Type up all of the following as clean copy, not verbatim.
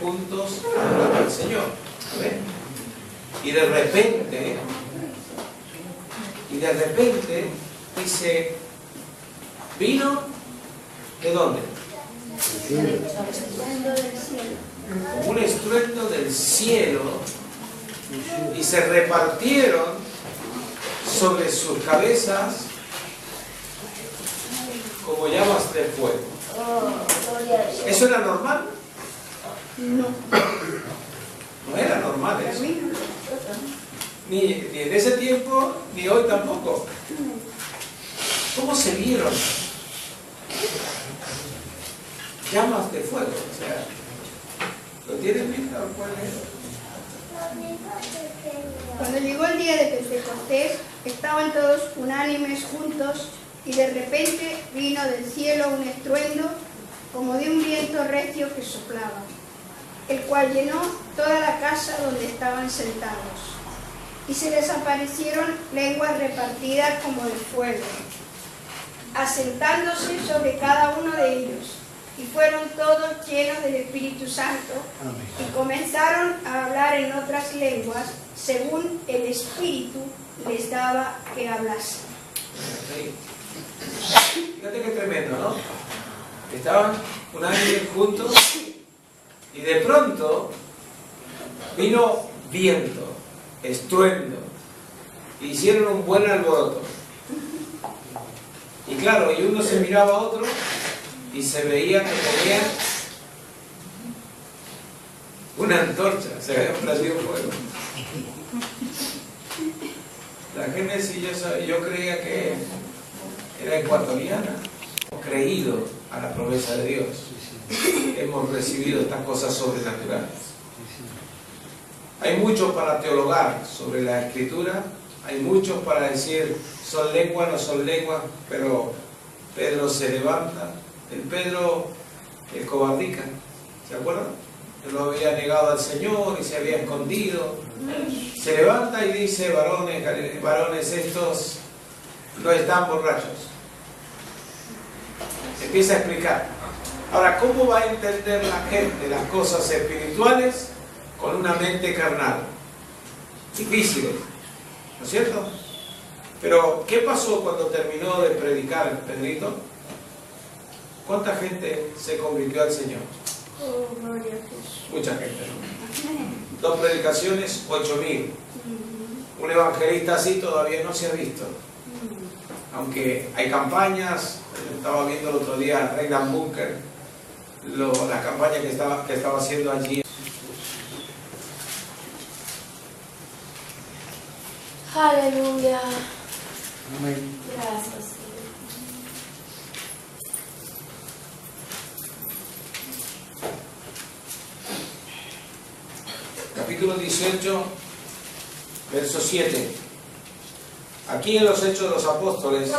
9 juntos adorando al Señor. ¿Ven? Y de repente dice, vino ¿de dónde? Como un estruendo del cielo, y se repartieron sobre sus cabezas como llamas de fuego. ¿Eso era normal? No. No era normal eso. Ni en ese tiempo, ni hoy tampoco. ¿Cómo se vieron? Llamas de fuego. O sea, ¿lo tienen visto? ¿Cuál es? Cuando llegó el día de Pentecostés, estaban todos unánimes juntos, y de repente vino del cielo un estruendo como de un viento recio que soplaba, el cual llenó toda la casa donde estaban sentados. Y se les aparecieron lenguas repartidas como de fuego, asentándose sobre cada uno de ellos. Y fueron todos llenos del Espíritu Santo. Amén. Y comenzaron a hablar en otras lenguas, según el Espíritu les daba que hablasen. Fíjate qué tremendo, ¿no? Estaban unánimes juntos y de pronto vino viento, estruendo, e hicieron un buen alboroto. Y claro, y uno se miraba a otro y se veía que tenían una antorcha, se habían prendido fuego. La Génesis yo creía que era ecuatoriana. Hemos creído a la promesa de Dios. Hemos recibido estas cosas sobrenaturales. Hay mucho para teologar sobre la Escritura. Hay muchos para decir son lenguas, no son lenguas, pero Pedro se levanta. El Pedro, el cobardica, ¿se acuerdan? Él lo había negado al Señor y se había escondido. Se levanta y dice, varones, estos no están borrachos. Empieza a explicar. Ahora, ¿cómo va a entender la gente las cosas espirituales con una mente carnal? Difícil, ¿no es cierto? Pero, ¿qué pasó cuando terminó de predicar Pedrito? ¿Cuánta gente se convirtió al Señor? Oh, gloria a Jesús. Mucha gente, ¿no? 2 predicaciones, 8.000. Un evangelista así todavía no se ha visto. Aunque hay campañas, estaba viendo el otro día Reinhard Bunker, la campaña que estaba haciendo allí. Aleluya. Amén. Gracias. Capítulo 18, verso 7. Aquí en los Hechos de los Apóstoles,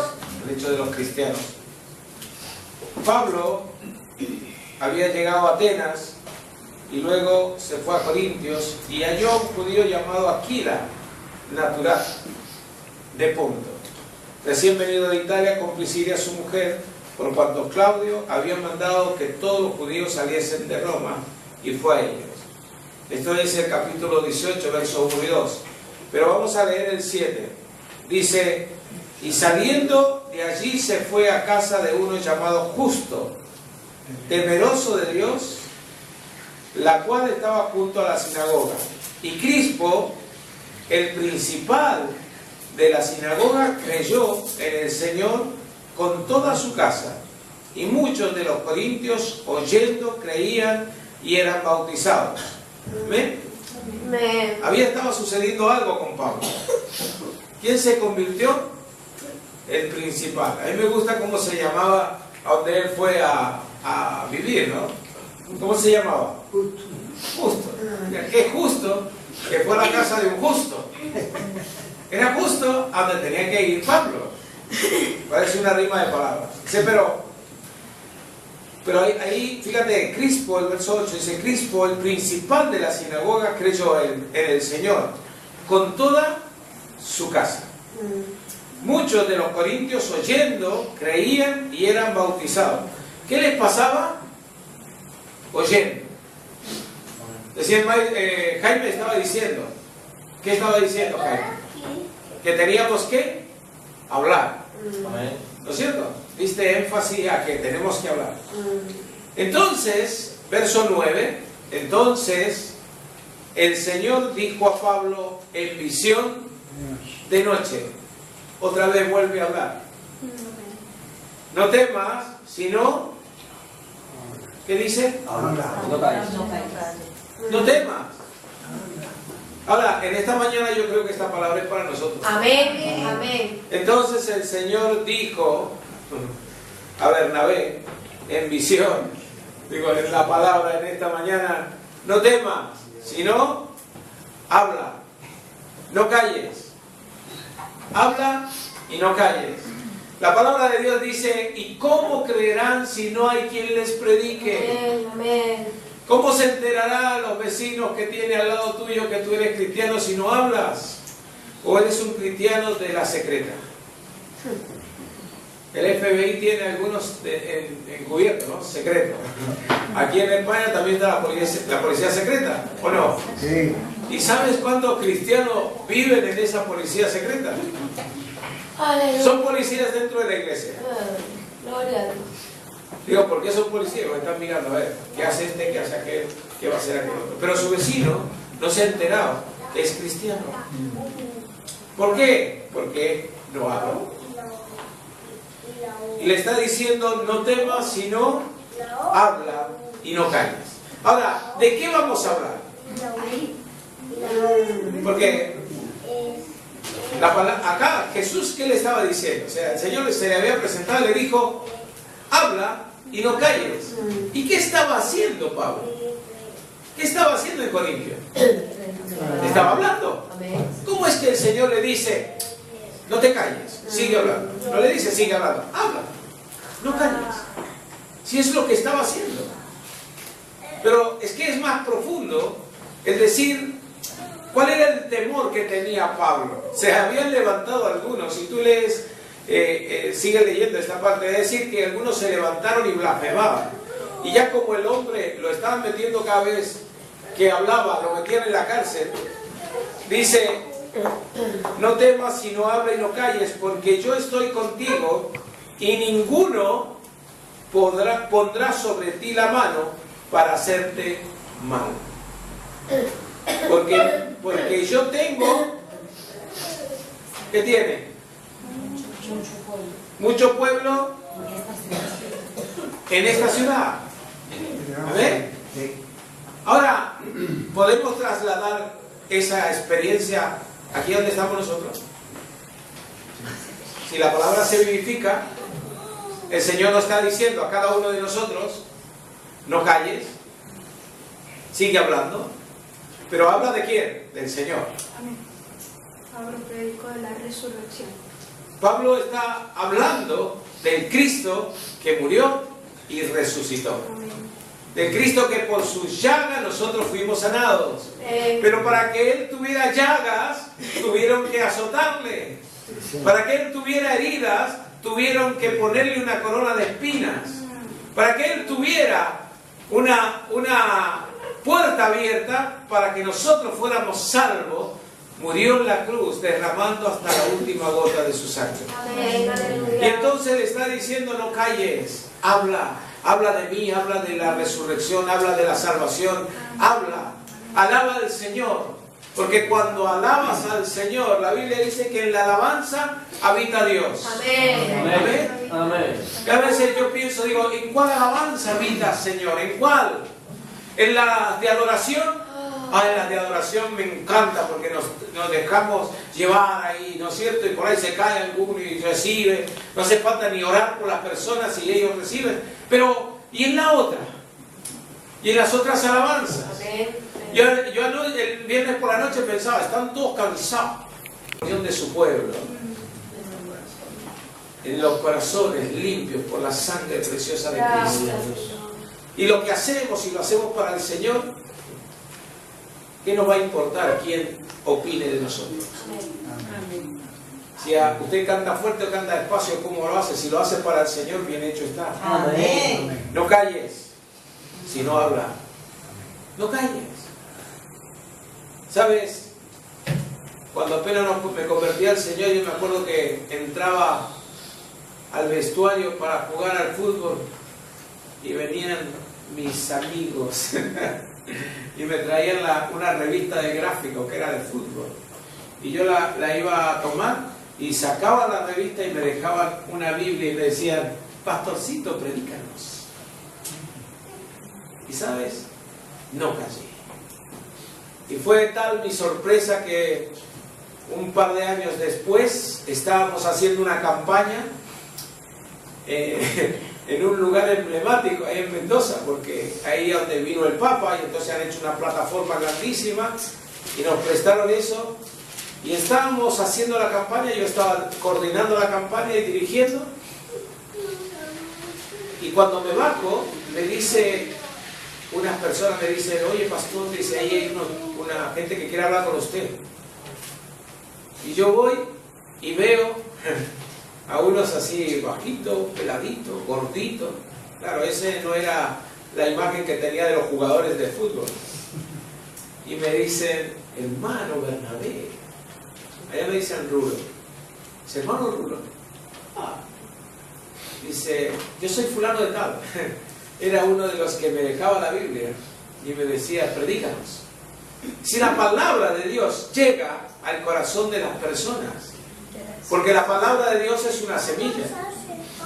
el hecho de los cristianos, Pablo había llegado a Atenas y luego se fue a Corintios y halló a un judío llamado Aquila, natural de Ponto, recién venido de Italia con Priscila su mujer, por cuanto Claudio había mandado que todos los judíos saliesen de Roma, y fue a ellos. Esto es el capítulo 18, versos 1 y 2. Pero vamos a leer el 7. Dice, y saliendo de allí se fue a casa de uno llamado Justo, temeroso de Dios, la cual estaba junto a la sinagoga. Y Crispo, el principal de la sinagoga, creyó en el Señor con toda su casa. Y muchos de los corintios, oyendo, creían y eran bautizados. ¿Ven? Había estado sucediendo algo con Pablo. ¿Quién se convirtió? El principal. A mí me gusta cómo se llamaba a donde él fue a vivir, ¿no? ¿Cómo se llamaba? Justo. ¿Qué justo? Que fue a la casa de un justo. Era justo a donde tenía que ir Pablo. Parece una rima de palabras. Dice, pero ahí, fíjate, Crispo, el verso 8, dice, Crispo, el principal de la sinagoga, creyó en el Señor con toda su casa. Muchos de los corintios, oyendo, creían y eran bautizados. ¿Qué les pasaba? Oyendo. Recién Jaime estaba diciendo. ¿Qué estaba diciendo Jaime? Que teníamos que hablar. ¿No es cierto? Diste énfasis a que tenemos que hablar. Entonces, verso 9, entonces el Señor dijo a Pablo en visión de noche. Otra vez vuelve a hablar. No temas, sino, ¿qué dice? No temas. Ahora, en esta mañana yo creo que esta palabra es para nosotros. Amén, amén. Entonces el Señor dijo a Bernabé en visión, digo, en la palabra en esta mañana, no temas, sino habla, no calles. Habla y no calles. La palabra de Dios dice, ¿y cómo creerán si no hay quien les predique? Amén, amén. ¿Cómo se enterará a los vecinos que tiene al lado tuyo que tú eres cristiano si no hablas? ¿O eres un cristiano de la secreta? El FBI tiene algunos encubiertos, ¿no? Secretos. Aquí en España también está la policía secreta, ¿o no? Sí. ¿Y sabes cuántos cristianos viven en esa policía secreta? Aleluya. Son policías dentro de la iglesia. Gloria a Dios. Digo, ¿por qué son policías? Porque están mirando, a ver, ¿qué hace este? ¿Qué hace aquel? ¿Qué va a hacer aquel otro? Pero su vecino no se ha enterado que es cristiano. ¿Por qué? Porque no habla. Y le está diciendo, no temas, sino habla y no calles. Ahora, ¿de qué vamos a hablar? Porque acá Jesús, ¿qué le estaba diciendo? O sea, el Señor se le había presentado y le dijo, habla y no calles. ¿Y qué estaba haciendo Pablo? ¿Qué estaba haciendo en Corintio? Estaba hablando. ¿Cómo es que el Señor le dice, no te calles, sigue hablando? No le dice, sigue hablando, habla, no calles. Si es lo que estaba haciendo. Pero es que es más profundo el decir, ¿cuál era el temor que tenía Pablo? Se habían levantado algunos, si tú lees, sigue leyendo esta parte, es decir, que algunos se levantaron y blasfemaban. Y ya como el hombre lo estaban metiendo cada vez que hablaba, lo metían en la cárcel, dice, no temas sino habla y no calles, porque yo estoy contigo y ninguno pondrá sobre ti la mano para hacerte mal. Porque yo tengo, ¿qué tiene? Mucho pueblo en esta ciudad. ¿Amén? Ahora, ¿podemos trasladar esa experiencia aquí donde estamos nosotros? Si la palabra se vivifica, el Señor nos está diciendo a cada uno de nosotros, no calles, sigue hablando, pero habla de quién, del Señor. Amén. Pablo predicó de la resurrección. Pablo está hablando del Cristo que murió y resucitó. Amén. Del Cristo que por sus llagas nosotros fuimos sanados. Pero para que Él tuviera llagas, tuvieron que azotarle. Para que Él tuviera heridas, tuvieron que ponerle una corona de espinas. Para que Él tuviera una puerta abierta, para que nosotros fuéramos salvos, murió en la cruz, derramando hasta la última gota de su sangre. Amén, aleluya. Y entonces le está diciendo, no calles, habla. Habla de mí, habla de la resurrección, habla de la salvación, habla, alaba al Señor, porque cuando alabas al Señor, la Biblia dice que en la alabanza habita Dios. Amén. Amén. Amén. Y a veces yo pienso, digo, ¿en cuál alabanza habitas, Señor? ¿En cuál? ¿En la de adoración? En la de adoración me encanta porque nos dejamos llevar ahí, ¿no es cierto? Y por ahí se cae alguno y recibe. No hace falta ni orar por las personas y ellos reciben. Pero, ¿y en la otra? ¿Y en las otras alabanzas? Amén. Yo el viernes por la noche pensaba, están todos cansados de su pueblo. En los corazones limpios por la sangre preciosa de Cristo. Y lo que hacemos, y lo hacemos para el Señor, ¿qué nos va a importar quién opine de nosotros? Si usted canta fuerte o canta despacio, ¿cómo lo hace? Si lo hace para el Señor, bien hecho está. Amén. No calles, si no habla. No calles. ¿Sabes? Cuando apenas me convertí al Señor, yo me acuerdo que entraba al vestuario para jugar al fútbol y venían mis amigos y me traían una revista de gráfico que era de fútbol. Y yo la iba a tomar y sacaba la revista y me dejaban una Biblia y me decían: pastorcito, predícanos. Y ¿sabes? No callé. Y fue tal mi sorpresa que un par de años después estábamos haciendo una campaña en un lugar emblemático ahí en Mendoza, porque ahí es donde vino el Papa, y entonces han hecho una plataforma grandísima y nos prestaron eso, y estábamos haciendo la campaña. Yo estaba coordinando la campaña y dirigiendo, y cuando me bajo me dice unas personas, me dicen: oye pastor, dice, ahí hay una gente que quiere hablar con usted. Y yo voy y veo a unos así bajitos, peladitos, gorditos. Claro, ese no era la imagen que tenía de los jugadores de fútbol. Y me dicen: hermano Bernabé. Allá me dicen Rulo. Dice: hermano Rulo. Ah. Dice: yo soy fulano de tal. Era uno de los que me dejaba la Biblia y me decía: predícanos. Si la palabra de Dios llega al corazón de las personas, porque la palabra de Dios es una semilla,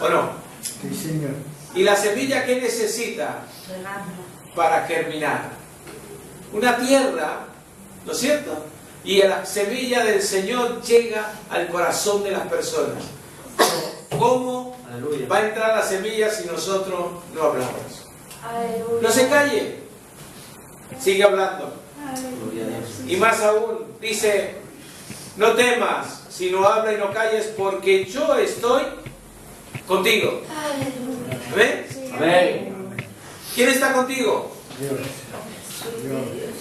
¿o no? Sí, Señor. ¿Y la semilla qué necesita para germinar? Una tierra, ¿no es cierto? Y la semilla del Señor llega al corazón de las personas. ¿Cómo Aleluya. va a entrar la semilla si nosotros no hablamos? Aleluya. No se calle, sigue hablando. Gloria a Dios. Y más aún, dice: no temas, sino habla y no calles, porque yo estoy contigo. Aleluya. ¿Amén? Amén. ¿Quién está contigo? Dios.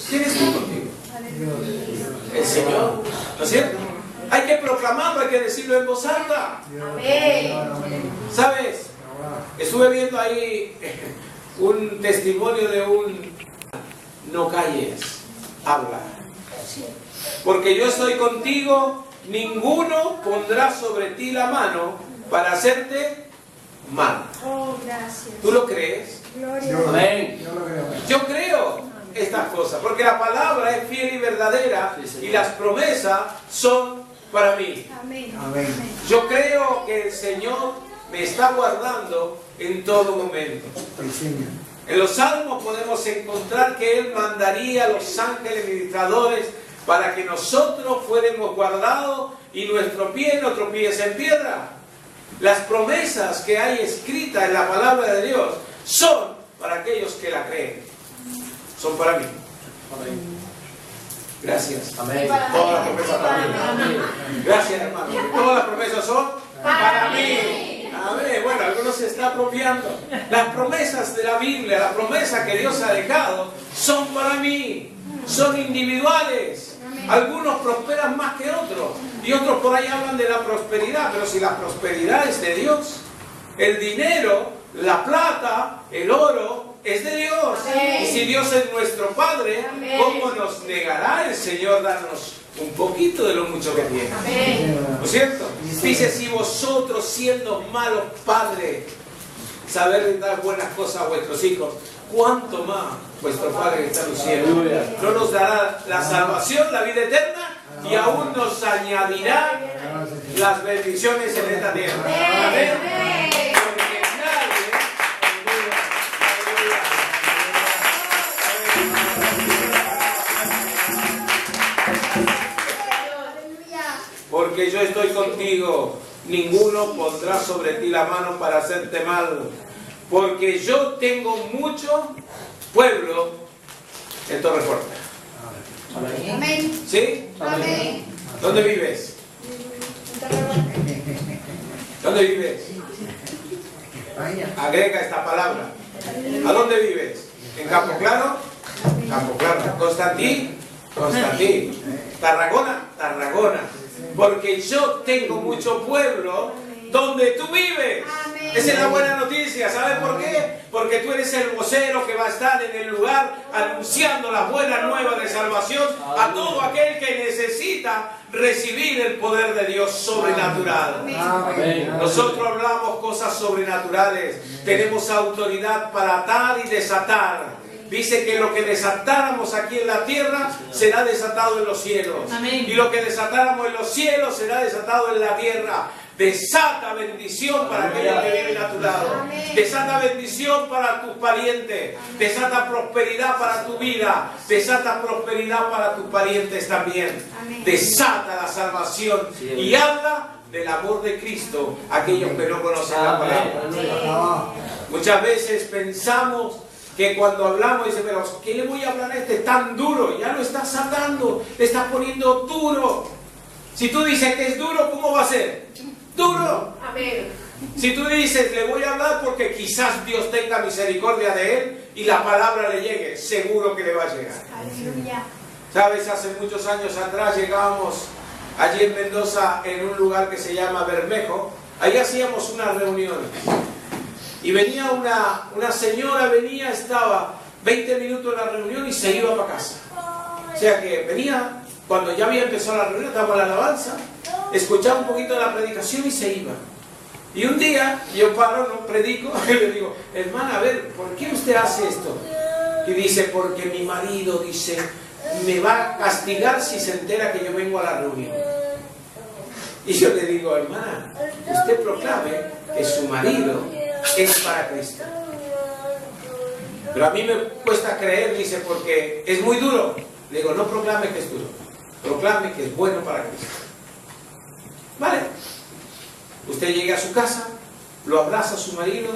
¿Quién está contigo? Dios. El Señor, ¿no es cierto? Hay que proclamarlo, hay que decirlo en voz alta. Amén. ¿Sabes? Estuve viendo ahí un testimonio de un: no calles, habla. Porque yo estoy contigo, ninguno pondrá sobre ti la mano para hacerte mal. Oh, gracias. ¿Tú lo crees? Gloria Yo, a Amén. yo lo creo. Yo creo estas cosas, porque la palabra es fiel y verdadera, Sí, Señor. y las promesas son para mí. Dios. Amén. Amén. Yo creo que el Señor me está guardando en todo momento. Sí, Señor. En los Salmos podemos encontrar que Él mandaría a los ángeles ministradores para que nosotros fuéramos guardados y nuestro pie no tropiece en piedra. Las promesas que hay escritas en la palabra de Dios son para aquellos que la creen. Son para mí. Amén. Gracias. Amén. Todas las promesas para mí. Gracias, hermano. Todas las promesas son para mí. Amén. Bueno, algunos se está apropiando. Las promesas de la Biblia, la promesa que Dios ha dejado, son para mí. Son individuales. Algunos prosperan más que otros. Y otros por ahí hablan de la prosperidad. Pero si la prosperidad es de Dios, el dinero, la plata, el oro, es de Dios. Amén. Y si Dios es nuestro Padre, Amén. ¿cómo nos negará el Señor darnos un poquito de lo mucho que tiene? Amén. ¿No es cierto? Dice: si vosotros, siendo malos padres, saber dar buenas cosas a vuestros hijos, ¿cuánto más vuestro Padre que está en los cielos no nos dará la salvación, la vida eterna, y aún nos añadirá las bendiciones en esta tierra? Amén. Porque nadie, Aleluya. porque yo estoy contigo, ninguno pondrá sobre ti la mano para hacerte mal, porque yo tengo mucho pueblo en Torrefuerte. Amén. Amén. ¿Sí? Amén. ¿Dónde vives? ¿Dónde vives? España. Agrega esta palabra. ¿A dónde vives? ¿En Campo Claro? Campo Claro. ¿Constantí? Constantí. ¿Tarragona? Tarragona. Porque yo tengo mucho pueblo donde tú vives. Amén. Esa es la buena noticia. ¿Sabes por qué? Porque tú eres el vocero que va a estar en el lugar anunciando la buena nueva de salvación a todo aquel que necesita recibir el poder de Dios sobrenatural. Amén. Nosotros hablamos cosas sobrenaturales. Tenemos autoridad para atar y desatar. Dice que lo que desatáramos aquí en la tierra será desatado en los cielos. Amén. Y lo que desatáramos en los cielos será desatado en la tierra. Desata bendición para aquellos que viven a tu lado. Amén. Desata bendición para tus parientes. Desata prosperidad para tu vida. Desata prosperidad para tus parientes también. Amén. Desata la salvación. Y habla del amor de Cristo a aquellos que no conocen la palabra. Muchas veces pensamos que cuando hablamos, dice, pero ¿qué le voy a hablar a este tan duro? Ya lo estás atando, te estás poniendo duro. Si tú dices que es duro, ¿cómo va a ser? Duro. Amén. Si tú dices, le voy a hablar porque quizás Dios tenga misericordia de él y la palabra le llegue, seguro que le va a llegar. Aleluya. Sabes, hace muchos años atrás llegábamos allí en Mendoza en un lugar que se llama Bermejo. Ahí hacíamos unas reuniones. Y venía una señora, estaba 20 minutos en la reunión y se iba para casa. O sea que venía, cuando ya había empezado la reunión, estaba la alabanza, escuchaba un poquito de la predicación y se iba. Y un día, yo paro, no predico, y le digo, hermana, a ver, ¿por qué usted hace esto? Y dice, porque mi marido, dice, me va a castigar si se entera que yo vengo a la reunión. Y yo le digo, hermana, usted proclame que su marido es para Cristo. Pero a mí me cuesta creer, dice, porque es muy duro. Le digo, no proclame que es duro, proclame que es bueno para Cristo. Vale. Usted llega a su casa, lo abraza a su marido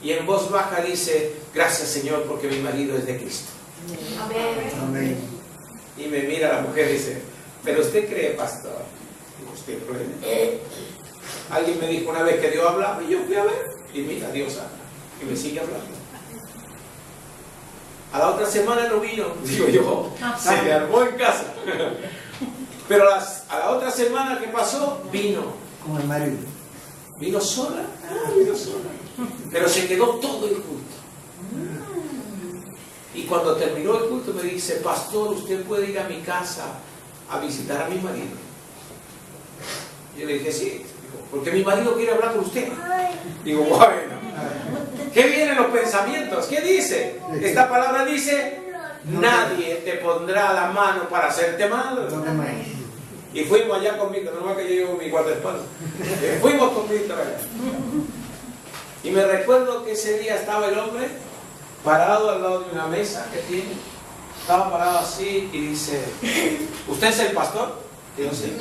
y en voz baja dice, gracias Señor porque mi marido es de Cristo. Amén. Amén. Y me mira la mujer y dice, pero usted cree, pastor. Digo, ¿usted cree? Alguien me dijo una vez que Dios hablaba y yo fui a ver. Y mira, Dios habla. Y me sigue hablando. A la otra semana no vino. Digo yo, se le armó en casa. Pero a la otra semana que pasó, vino. Como el marido. Vino sola. Vino sola. Pero se quedó todo el culto. Y cuando terminó el culto me dice, pastor, usted puede ir a mi casa a visitar a mi marido. Yo le dije, sí, porque mi marido quiere hablar con usted. Digo, bueno, ¿qué vienen los pensamientos? ¿Qué dice? Esta palabra dice, nadie te pondrá la mano para hacerte mal. Y fuimos allá con Víctor, no más que yo llevo mi guardaespaldas. Fuimos con Víctor allá. Y me recuerdo que ese día estaba el hombre parado al lado de una mesa que tiene. Estaba parado así y dice, ¿usted es el pastor? Digo, sí.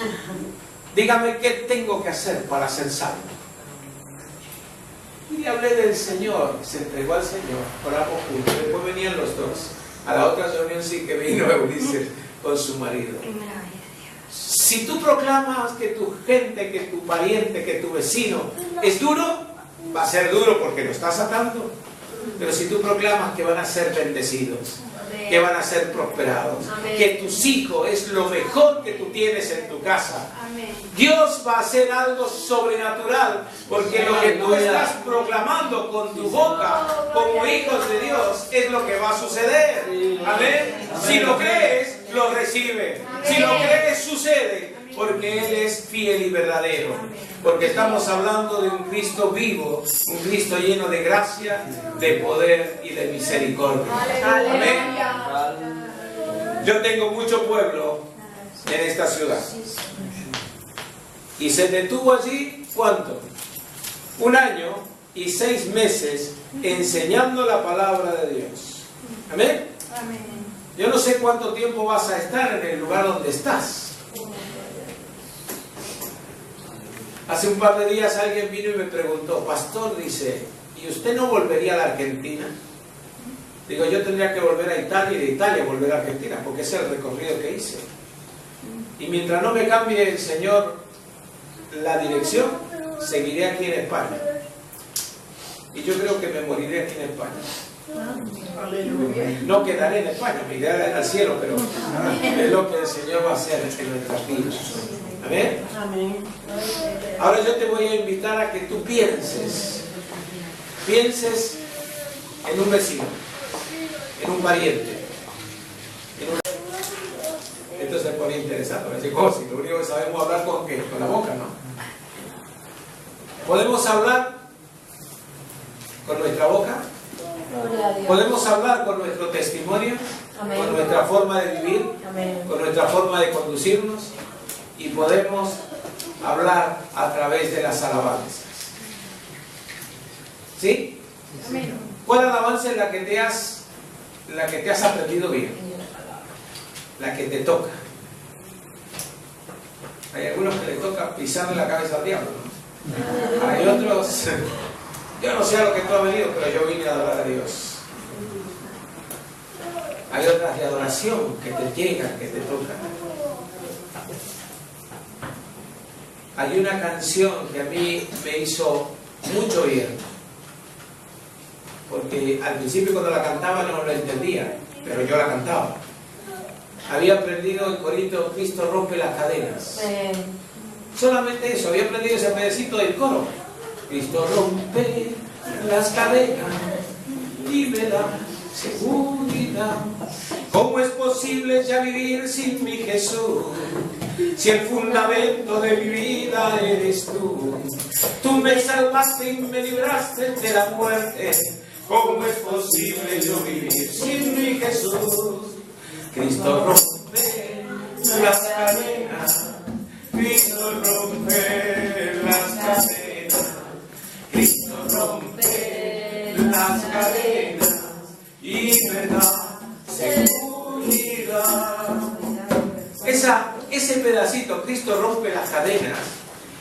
Dígame qué tengo que hacer para ser salvo. Y le hablé del Señor, se entregó al Señor, oramos juntos. Después venían los dos. A la otra reunión sí que vino Ulises con su marido. Si tú proclamas que tu gente, que tu pariente, que tu vecino es duro, va a ser duro porque lo estás atando. Pero si tú proclamas que van a ser bendecidos, que van a ser prosperados, que tus hijos es lo mejor que tú tienes en tu casa, Dios va a hacer algo sobrenatural, porque lo que tú estás proclamando con tu boca como hijos de Dios es lo que va a suceder. Amén. Si lo crees, lo recibes. Si lo crees, sucede, porque Él es fiel y verdadero. Porque estamos hablando de un Cristo vivo, un Cristo lleno de gracia, de poder y de misericordia. Amén. Yo tengo mucho pueblo en esta ciudad. Y se detuvo allí, ¿cuánto? 1 año y 6 meses enseñando la palabra de Dios. Amén. Yo no sé cuánto tiempo vas a estar en el lugar donde estás. Hace un par de días alguien vino y me preguntó, pastor, dice, ¿y usted no volvería a la Argentina? Digo, yo tendría que volver a Italia y de Italia volver a Argentina, porque ese es el recorrido que hice. Y mientras no me cambie el Señor la dirección, seguiré aquí en España. Y yo creo que me moriré aquí en España. No quedaré en España, me iré al cielo, pero es lo que el Señor va a hacer en nuestras vidas. Amén. Ahora yo te voy a invitar a que tú pienses en un vecino, en un pariente. Esto se pone interesante, ¿no? Chicos, si lo único que sabemos hablar con ¿qué? Con la boca, ¿no? ¿Podemos hablar con nuestra boca? Gloria a Dios. ¿Podemos hablar con nuestro testimonio? Amén. Con nuestra forma de vivir, Amén. con nuestra forma de conducirnos, y podemos hablar a través de las alabanzas. ¿Sí? Amén. ¿Cuál alabanza es la que te has aprendido bien? La que te toca. Hay algunos que les toca pisarle la cabeza al diablo, ¿no? Hay otros, yo no sé a lo que tú has venido, pero yo vine a adorar a Dios. Hay otras de adoración que te llegan, que te tocan. Hay una canción que a mí me hizo mucho bien, porque al principio cuando la cantaba no lo entendía, pero yo la cantaba. Había aprendido el corito Cristo rompe las cadenas. Amén. Solamente eso, había aprendido ese pedacito del coro. Cristo rompe las cadenas y me da seguridad. ¿Cómo es posible ya vivir sin mi Jesús? Si el fundamento de mi vida eres tú. Tú me salvaste y me libraste de la muerte. ¿Cómo es posible yo vivir sin mi Jesús? Cristo rompe las cadenas. Cristo rompe las cadenas. Cristo rompe las cadenas y me da seguridad. Ese pedacito, Cristo rompe las cadenas,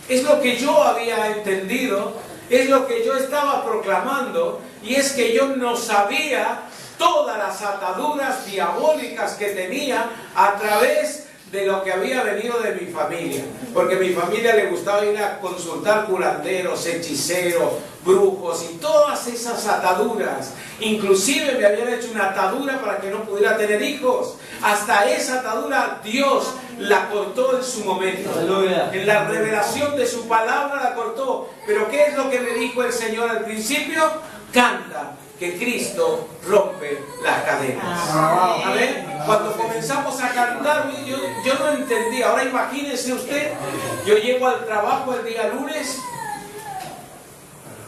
es lo que yo había entendido, es lo que yo estaba proclamando, y es que yo no sabía todas las ataduras diabólicas que tenía a través de lo que había venido de mi familia, porque a mi familia le gustaba ir a consultar curanderos, hechiceros, brujos y todas esas ataduras. Inclusive me habían hecho una atadura para que no pudiera tener hijos. Hasta esa atadura Dios la cortó en su momento. Aleluya. En la revelación de su palabra la cortó. Pero ¿qué es lo que me dijo el Señor al principio? Canta que Cristo rompe las cadenas. Amén. Cuando comenzamos a cantar, yo no entendía. Ahora imagínense usted, yo llego al trabajo el día lunes,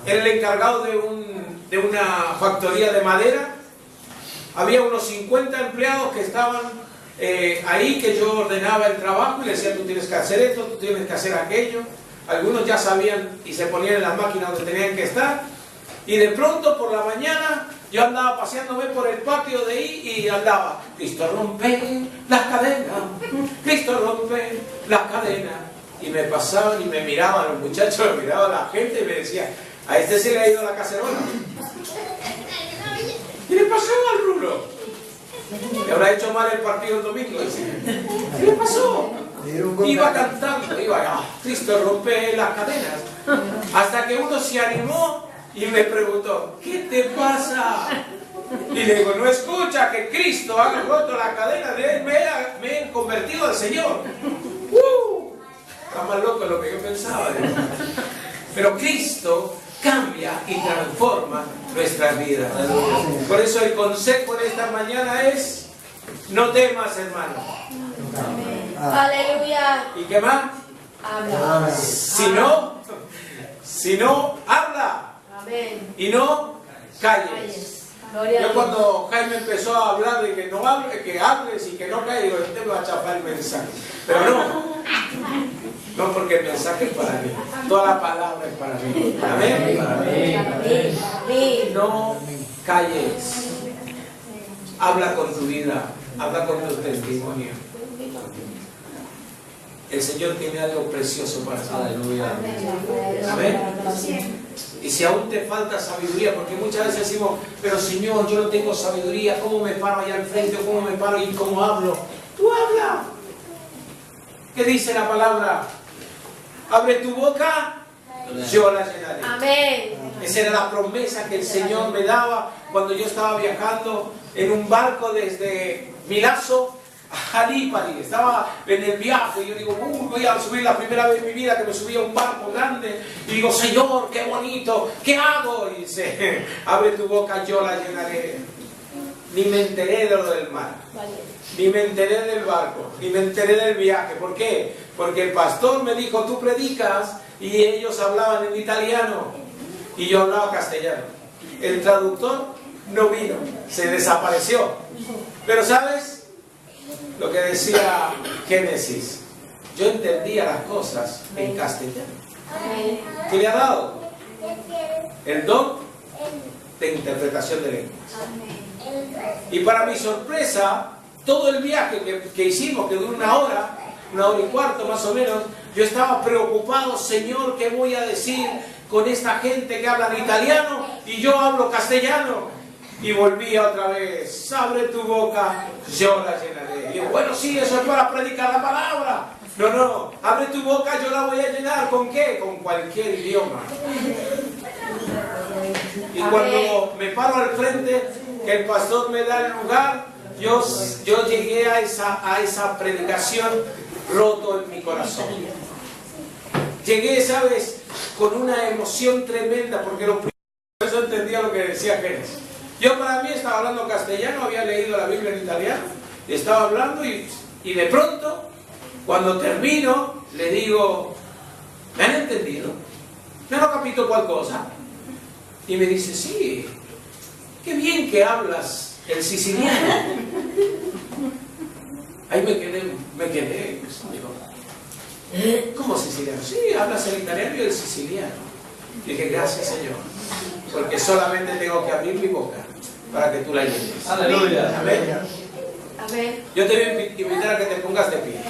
era el encargado de una factoría de madera. Había unos 50 empleados que estaban ahí, que yo ordenaba el trabajo y les decía: tú tienes que hacer esto, tú tienes que hacer aquello. Algunos ya sabían y se ponían en las máquinas donde tenían que estar. Y de pronto por la mañana yo andaba paseándome por el patio de ahí y andaba: Cristo rompe las cadenas, Cristo rompe las cadenas. Y me pasaban y me miraban los muchachos, me miraba la gente y me decía: a este se le ha ido la cacerola. ¿Qué le pasó al Rulo? ¿Le habrá hecho mal el partido el domingo? ¿Qué le pasó? Iba cantando, iba: Cristo rompe las cadenas. Hasta que uno se animó y me preguntó: ¿qué te pasa? Y le digo: no escucha que Cristo ha roto la cadena de él, me he convertido al Señor. Está más loco de lo que yo pensaba. Pero Cristo cambia y transforma nuestras vidas. Por eso el consejo de esta mañana es: no temas, hermano. Aleluya. ¿Y qué más? Habla. Si no, habla. Amén. Y no calles. Calles. Gloria a Yo Dios. cuando Jaime empezó a hablar de que no hable, que hables y que no calles, digo: este me va a chafar el mensaje. Pero no, porque el mensaje es para mí. Toda la palabra es para mí. Amén. Amén. Amén. No calles. Habla con tu vida, habla con tu testimonio. El Señor tiene algo precioso para ti. Aleluya. Amén. Y si aún te falta sabiduría, porque muchas veces decimos: pero Señor, yo no tengo sabiduría, ¿cómo me paro allá al frente? ¿Cómo me paro y cómo hablo? Tú habla. ¿Qué dice la palabra? Abre tu boca, yo la llenaré. Amén. Esa era la promesa que el Señor me daba cuando yo estaba viajando en un barco desde Milazzo a Lipari. Estaba en el viaje y yo digo, voy a subir la primera vez en mi vida que me subí a un barco grande. Y digo, Señor, qué bonito, ¿qué hago? Y dice, abre tu boca, yo la llenaré. Ni me enteré de lo del mar, ni me enteré del barco, ni me enteré del viaje. ¿Por qué? Porque el pastor me dijo, tú predicas, y ellos hablaban en italiano y yo hablaba castellano. El traductor no vino, se desapareció. Pero ¿sabes lo que decía Génesis? Yo entendía las cosas en castellano. ¿Qué le ha dado? El don de interpretación de lenguas. Y para mi sorpresa, todo el viaje que hicimos, que duró una hora y cuarto más o menos, yo estaba preocupado, Señor, ¿qué voy a decir con esta gente que habla en italiano y yo hablo castellano? Y volvía otra vez, abre tu boca, yo la llenaré. Y digo, bueno, sí, eso es para predicar la palabra. No, abre tu boca, yo la voy a llenar. ¿Con qué? Con cualquier idioma. Y cuando me paro al frente, que el pastor me da el lugar, yo llegué a esa predicación roto en mi corazón. Llegué, ¿sabes?, con una emoción tremenda, porque lo primero yo entendía lo que decía Génesis. Yo para mí estaba hablando castellano, había leído la Biblia en italiano, y estaba hablando y de pronto, cuando termino, le digo, ¿me han entendido? ¿Me han capito cual cosa? Y me dice, sí, qué bien que hablas el siciliano. Ahí me quedé, pues, digo, ¿cómo siciliano? Sí, hablas el italiano y el siciliano. Dije, gracias, Señor, porque solamente tengo que abrir mi boca para que tú la llenes. Aleluya. Amén. Amén. Yo te voy a invitar a que te pongas de pie.